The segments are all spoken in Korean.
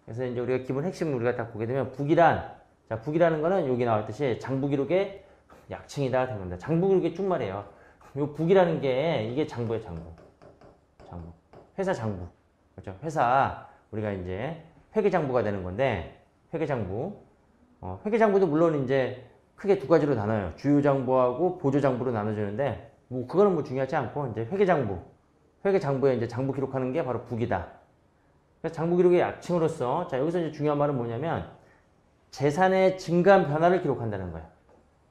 그래서 이제 우리가 기본 핵심을 우리가 딱 보게 되면 자, 북이라는 거는 여기 나왔듯이 장부기록의 약칭이다 된 겁니다. 장부기록의 준말이에요. 요 북이라는 게 이게 장부예요, 장부. 회사 장부. 그렇죠? 회사 우리가 이제 회계장부가 되는 건데 회계장부. 회계장부도 물론 이제 크게 두 가지로 나눠요. 주요장부하고 보조장부로 나눠지는데 뭐 그거는 뭐 중요하지 않고 이제 회계장부에 이제 장부 기록하는 게 바로 북이다. 그래서 장부 기록의 약칭으로서 자 여기서 이제 중요한 말은 뭐냐면 재산의 증감 변화를 기록한다는 거예요.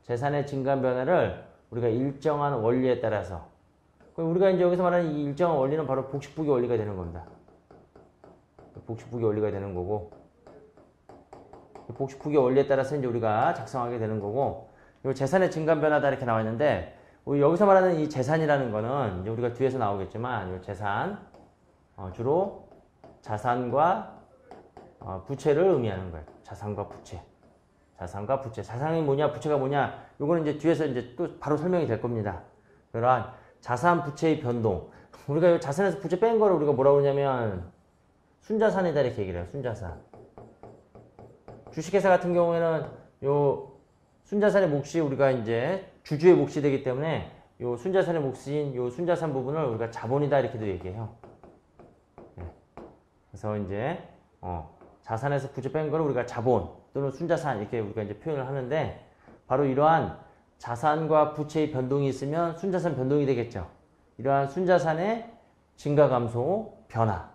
재산의 증감 변화를 우리가 일정한 원리에 따라서 우리가 이제 여기서 말하는 이 일정한 원리는 바로 복식부기 원리가 되는 겁니다. 복식부기 원리가 되는 거고 복식부기 원리에 따라서 이제 우리가 작성하게 되는 거고 이 재산의 증감 변화다 이렇게 나와 있는데 여기서 말하는 이 재산이라는 거는 이제 우리가 뒤에서 나오겠지만 이 재산 주로 자산과 부채를 의미하는 거예요. 자산과 부채. 자산이 뭐냐, 부채가 뭐냐. 요거는 이제 뒤에서 이제 또 바로 설명이 될 겁니다. 그러한 자산, 부채의 변동. 우리가 이 자산에서 부채 뺀 거를 우리가 뭐라고 그러냐면 순자산이다 이렇게 얘기를 해요. 순자산. 주식회사 같은 경우에는 요 순자산의 몫이 우리가 이제 주주의 몫이 되기 때문에 요 순자산의 몫인 요 순자산 부분을 우리가 자본이다 이렇게도 얘기해요. 네. 그래서 이제 자산에서 부채 뺀 거를 우리가 자본 또는 순자산 이렇게 우리가 이제 표현을 하는데 바로 이러한 자산과 부채의 변동이 있으면 순자산 변동이 되겠죠. 이러한 순자산의 증가 감소 변화.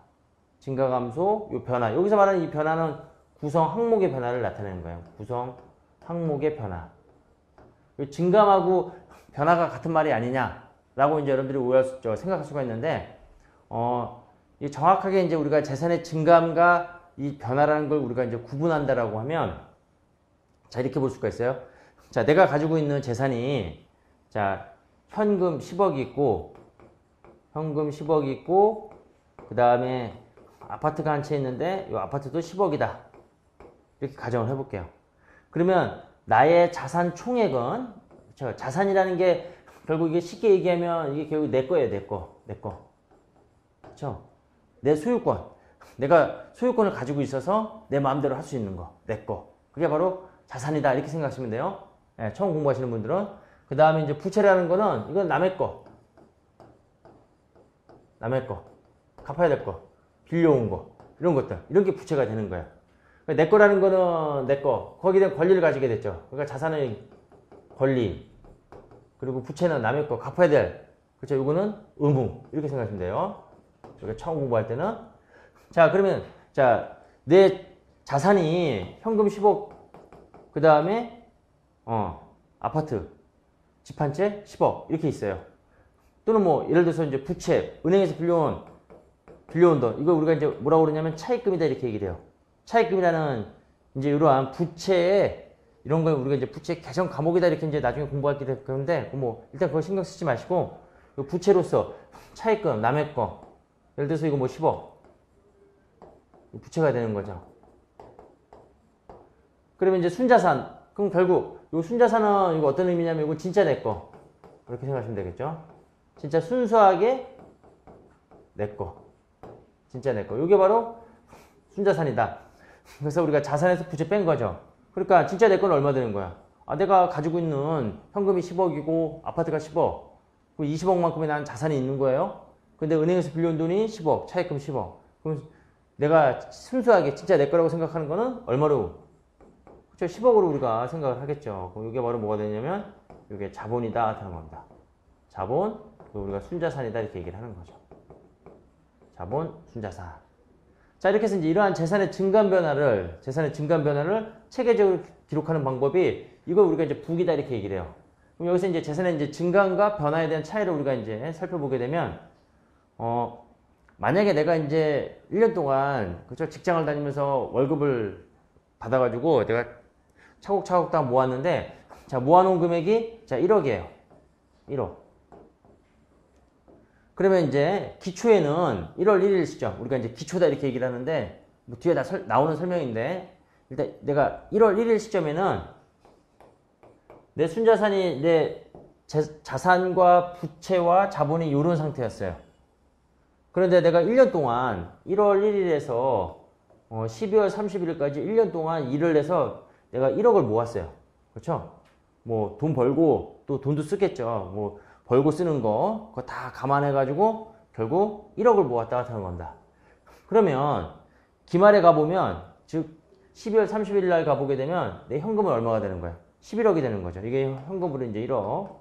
증가 감소 요 변화. 여기서 말하는 이 변화는 구성 항목의 변화를 나타내는 거예요. 구성 항목의 변화. 증감하고 변화가 같은 말이 아니냐라고 이제 여러분들이 생각할 수가 있는데 정확하게 이제 우리가 재산의 증감과 이 변화라는 걸 우리가 이제 구분한다라고 하면 자 이렇게 볼 수가 있어요. 자 내가 가지고 있는 재산이 자 현금 10억이 있고 그 다음에 아파트가 한 채 있는데 이 아파트도 10억이다 이렇게 가정을 해볼게요. 그러면 나의 자산 총액은 그렇죠? 자산이라는 게 결국 이게 쉽게 얘기하면 이게 결국 내 거예요. 내 거. 그렇죠? 내 소유권. 내가 소유권을 가지고 있어서 내 마음대로 할 수 있는 거. 내 거. 그게 바로 자산이다. 이렇게 생각하시면 돼요. 네, 처음 공부하시는 분들은. 그 다음에 이제 부채라는 거는 이건 남의 거. 갚아야 될 거. 빌려온 거. 이런 것들. 이런 게 부채가 되는 거예요. 내 거라는 거는 내 거. 거기에 대한 권리를 가지게 됐죠. 그러니까 자산의 권리. 그리고 부채는 남의 거. 갚아야 될. 그렇죠. 이거는 의무. 이렇게 생각하시면 돼요. 우리가 처음 공부할 때는. 자, 그러면, 자, 내 자산이 현금 10억, 그 다음에, 아파트, 집 한 채 10억, 이렇게 있어요. 또는 뭐, 예를 들어서 이제 부채, 은행에서 빌려온 돈, 이거 우리가 이제 뭐라고 그러냐면 차입금이다, 이렇게 얘기를 해요. 차입금이라는 이제 이러한 부채에, 이런 걸 우리가 이제 부채 개정 감옥이다, 이렇게 이제 나중에 공부하게 될 건데, 뭐, 일단 그거 신경 쓰지 마시고, 부채로서 차입금, 남의 거, 예를 들어서 이거 뭐 10억. 부채가 되는 거죠. 그러면 이제 순자산. 그럼 결국 이 순자산은 이거 어떤 의미냐면 이거 진짜 내 거. 그렇게 생각하시면 되겠죠. 진짜 순수하게 내 거. 진짜 내 거. 이게 바로 순자산이다. 그래서 우리가 자산에서 부채 뺀 거죠. 그러니까 진짜 내 거는 얼마 되는 거야? 내가 가지고 있는 현금이 10억이고 아파트가 10억. 그 20억만큼의 난 자산이 있는 거예요. 근데 은행에서 빌려온 돈이 10억, 차입금 10억. 그럼 내가 순수하게 진짜 내 거라고 생각하는 거는 얼마로? 그렇죠? 10억으로 우리가 생각을 하겠죠. 그럼 이게 바로 뭐가 되냐면 이게 자본이다 하는 겁니다. 자본, 우리가 순자산이다 이렇게 얘기를 하는 거죠. 자본, 순자산. 자, 이렇게 해서 이제 이러한 재산의 증감 변화를 체계적으로 기록하는 방법이 이걸 우리가 이제 북이다 이렇게 얘기를 해요. 그럼 여기서 이제 재산의 이제 증감과 변화에 대한 차이를 우리가 이제 살펴보게 되면 만약에 내가 이제 1년 동안, 그쵸, 직장을 다니면서 월급을 받아가지고 내가 차곡차곡 다 모았는데, 자, 모아놓은 금액이, 자, 1억이에요. 1억. 그러면 이제 기초에는 1월 1일 시점, 우리가 이제 기초다 이렇게 얘기를 하는데, 뭐 뒤에 다 나오는 설명인데, 일단 내가 1월 1일 시점에는 내 순자산이 내 자산과 부채와 자본이 이런 상태였어요. 그런데 내가 1년 동안 1월 1일에서 12월 31일까지 1년 동안 일을 해서 내가 1억을 모았어요. 그렇죠? 뭐 돈 벌고 또 돈도 쓰겠죠. 뭐 벌고 쓰는 거 그거 다 감안해가지고 결국 1억을 모았다가 하는 겁니다. 그러면 기말에 가보면 즉 12월 30일 날 가보게 되면 내 현금은 얼마가 되는 거야? 11억이 되는 거죠. 이게 현금으로 이제 1억.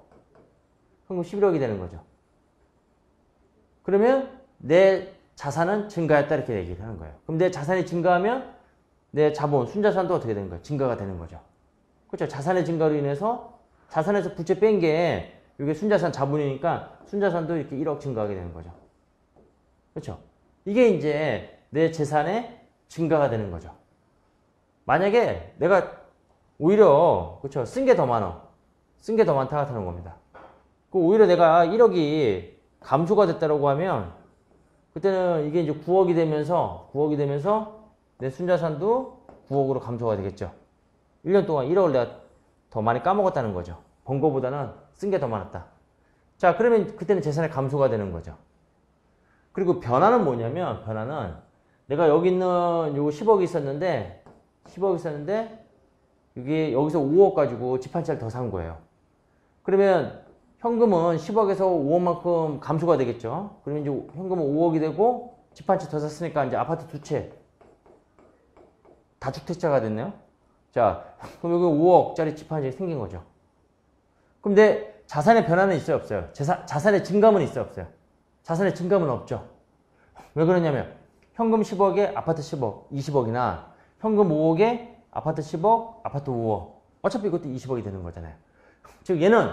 현금 11억이 되는 거죠. 그러면 내 자산은 증가했다 이렇게 얘기를 하는 거예요. 그럼 내 자산이 증가하면 내 자본, 순자산도 어떻게 되는 거예요? 증가가 되는 거죠. 그렇죠? 자산의 증가로 인해서 자산에서 부채 뺀 게 이게 순자산 자본이니까 순자산도 이렇게 1억 증가하게 되는 거죠. 그렇죠? 이게 이제 내 재산의 증가가 되는 거죠. 만약에 내가 오히려 그렇죠? 쓴 게 더 많아. 쓴 게 더 많다가 되는 겁니다. 오히려 내가 1억이 감소가 됐다고 하면 그때는 이게 이제 9억이 되면서 내 순자산도 9억으로 감소가 되겠죠. 1년 동안 1억을 내가 더 많이 까먹었다는 거죠. 번 거보다는 쓴 게 더 많았다. 자, 그러면 그때는 재산의 감소가 되는 거죠. 그리고 변화는 뭐냐면 변화는 내가 여기 있는 요거 10억이 있었는데 이게 여기서 5억 가지고 집 한 채를 더 산 거예요. 그러면 현금은 10억에서 5억만큼 감소가 되겠죠. 그러면 이제 현금은 5억이 되고 집 한 채 더 샀으니까 이제 아파트 두 채 다주택자가 됐네요. 자, 그럼 여기 5억짜리 집 한 채 생긴 거죠. 그럼 내 자산의 변화는 있어요, 없어요? 자산의 증감은 있어요, 없어요? 자산의 증감은 없죠. 왜 그러냐면 현금 10억에 아파트 10억, 20억이나 현금 5억에 아파트 10억, 아파트 5억. 어차피 이것도 20억이 되는 거잖아요. 즉 얘는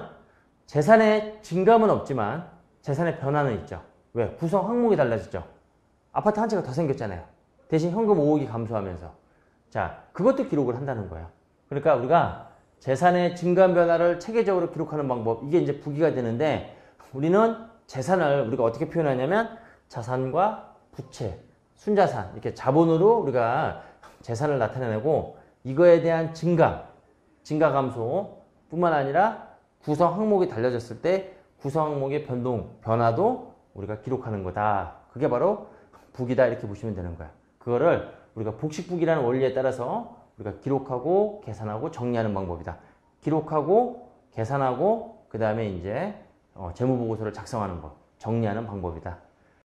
재산의 증감은 없지만 재산의 변화는 있죠. 왜? 구성 항목이 달라졌죠. 아파트 한 채가 더 생겼잖아요. 대신 현금 5억이 감소하면서. 자, 그것도 기록을 한다는 거예요. 그러니까 우리가 재산의 증감 변화를 체계적으로 기록하는 방법, 이게 이제 부기가 되는데 우리는 재산을 우리가 어떻게 표현하냐면 자산과 부채, 순자산, 이렇게 자본으로 우리가 재산을 나타내고 이거에 대한 증가 감소 뿐만 아니라 구성 항목이 달라졌을 때 구성 항목의 변화도 우리가 기록하는 거다. 그게 바로 부기다 이렇게 보시면 되는 거야. 그거를 우리가 복식부기라는 원리에 따라서 우리가 기록하고 계산하고 정리하는 방법이다. 기록하고 계산하고 그 다음에 이제 재무보고서를 작성하는 것, 정리하는 방법이다.